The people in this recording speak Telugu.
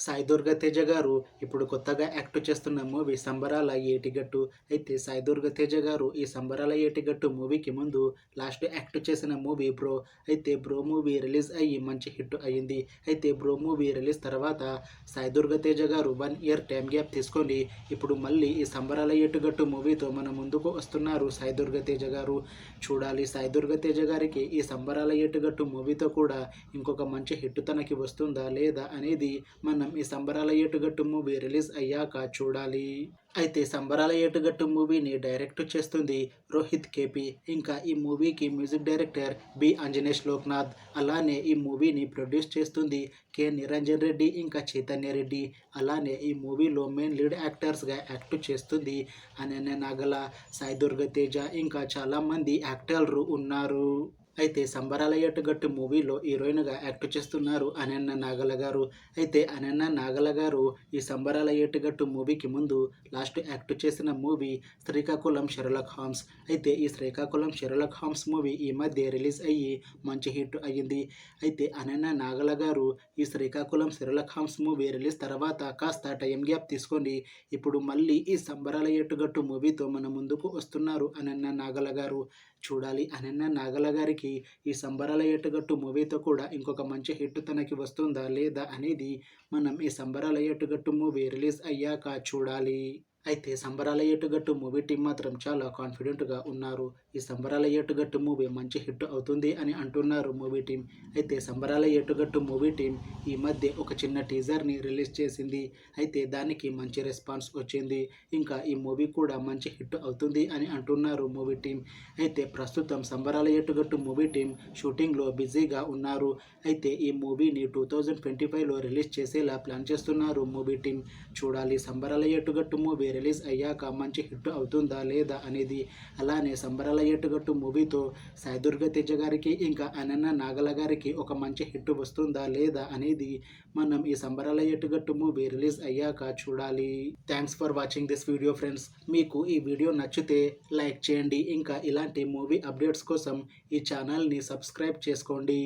సాయి దుర్గ తేజ గారు ఇప్పుడు కొత్తగా యాక్ట్ చేస్తున్న మూవీ సంబరాల ఏటిగట్టు. అయితే సాయి దుర్గ తేజ గారు ఈ సంబరాల ఏటిగట్టు మూవీకి ముందు లాస్ట్ యాక్ట్ చేసిన మూవీ బ్రో. అయితే బ్రో మూవీ రిలీజ్ అయ్యి మంచి హిట్ అయ్యింది. అయితే బ్రో మూవీ రిలీజ్ తర్వాత సాయి దుర్గ తేజ గారు 1 ఇయర్ టైం గ్యాప్ తీసుకొని ఇప్పుడు మళ్ళీ ఈ సంబరాల ఏటుగట్టు మూవీతో మన ముందుకు వస్తున్నారు సాయి దుర్గ తేజ గారు. చూడాలి సాయి దుర్గ తేజ గారికి ఈ సంబరాల ఏటుగట్టు మూవీతో కూడా ఇంకొక మంచి హిట్ తనకి వస్తుందా లేదా అనేది మనం ఈ సంబరాల ఏటుగట్టు మూవీ రిలీజ్ అయ్యాక చూడాలి. అయితే సంబరాల ఏటుగట్టు మూవీని డైరెక్ట్ చేస్తుంది రోహిత్ కేపీ. ఇంకా ఈ మూవీకి మ్యూజిక్ డైరెక్టర్ బి అంజనేష్ లోక్నాథ్. అలానే ఈ మూవీని ప్రొడ్యూస్ చేస్తుంది కె నిరంజన్ రెడ్డి ఇంకా చైతన్య రెడ్డి. అలానే ఈ మూవీలో మెయిన్ లీడ్ యాక్టర్స్గా యాక్ట్ చేస్తుంది అనన్య నాగల, సాయి దుర్గ తేజ ఇంకా చాలామంది యాక్టర్లు ఉన్నారు. అయితే సంబరాల ఏటుగట్టు మూవీలో హీరోయిన్గా యాక్ట్ చేస్తున్నారు అనన్య నాగల గారు. అయితే అనన్య నాగల గారు ఈ సంబరాల ఏటుగట్టు మూవీకి ముందు లాస్ట్ యాక్ట్ చేసిన మూవీ శ్రీకాకుళం షెర్లాక్ హోమ్స్. అయితే ఈ శ్రీకాకుళం షెర్లాక్ హోమ్స్ మూవీ ఈ మధ్య రిలీజ్ అయ్యి మంచి హిట్ అయ్యింది. అయితే అనన్య నాగల గారు ఈ Srikakulam Sherlock Holmes movie release తర్వాత కాస్త టైం గ్యాప్ తీసుకొని ఇప్పుడు మళ్ళీ ఈ సంబరాల ఏటుగట్టు మూవీతో మన ముందుకు వస్తున్నారు అనన్య నాగల గారు. చూడాలి అనన్య నాగల గారికి ఈ సంబరాల ఏటుగట్టు మూవీతో కూడా ఇంకొక మంచి హిట్ తనకి వస్తుందా లేదా అనేది మనం ఈ సంబరాల ఏటుగట్టు మూవీ రిలీజ్ అయ్యాక చూడాలి. అయితే సంబరాల ఏటుగట్టు మూవీ టీం మాత్రం చాలా కాన్ఫిడెంట్గా ఉన్నారు. ఈ సంబరాల ఏటుగట్టు మూవీ మంచి హిట్ అవుతుంది అని అంటున్నారు మూవీ టీం. అయితే సంబరాల ఏటుగట్టు మూవీ టీం ఈ మధ్య ఒక చిన్న టీజర్ని రిలీజ్ చేసింది. అయితే దానికి మంచి రెస్పాన్స్ వచ్చింది. ఇంకా ఈ మూవీ కూడా మంచి హిట్ అవుతుంది అని అంటున్నారు మూవీ టీం. అయితే ప్రస్తుతం సంబరాల ఏటుగట్టు మూవీ టీం షూటింగ్లో బిజీగా ఉన్నారు. అయితే ఈ మూవీని 2025లో రిలీజ్ చేసేలా ప్లాన్ చేస్తున్నారు మూవీ టీం. చూడాలి సంబరాల ఏటుగట్టు మూవీ రిలీజ్ అయ్యాక మంచి హిట్ అవుతుందా లేదా అనేది. అలానే సంబరాల ఏటుగట్టు మూవీతో సాయి దుర్గ తేజ గారికి ఇంకా అనన్య నాగల గారికి ఒక మంచి హిట్ వస్తుందా లేదా అనేది మనం ఈ సంబరాల ఏటుగట్టు మూవీ రిలీజ్ అయ్యాక చూడాలి. Thanks for watching this video friends. మీకు ఈ వీడియో నచ్చితే లైక్ చేయండి. ఇంకా ఇలాంటి మూవీ అప్డేట్స్ కోసం ఈ ఛానల్ని సబ్స్క్రైబ్ చేసుకోండి.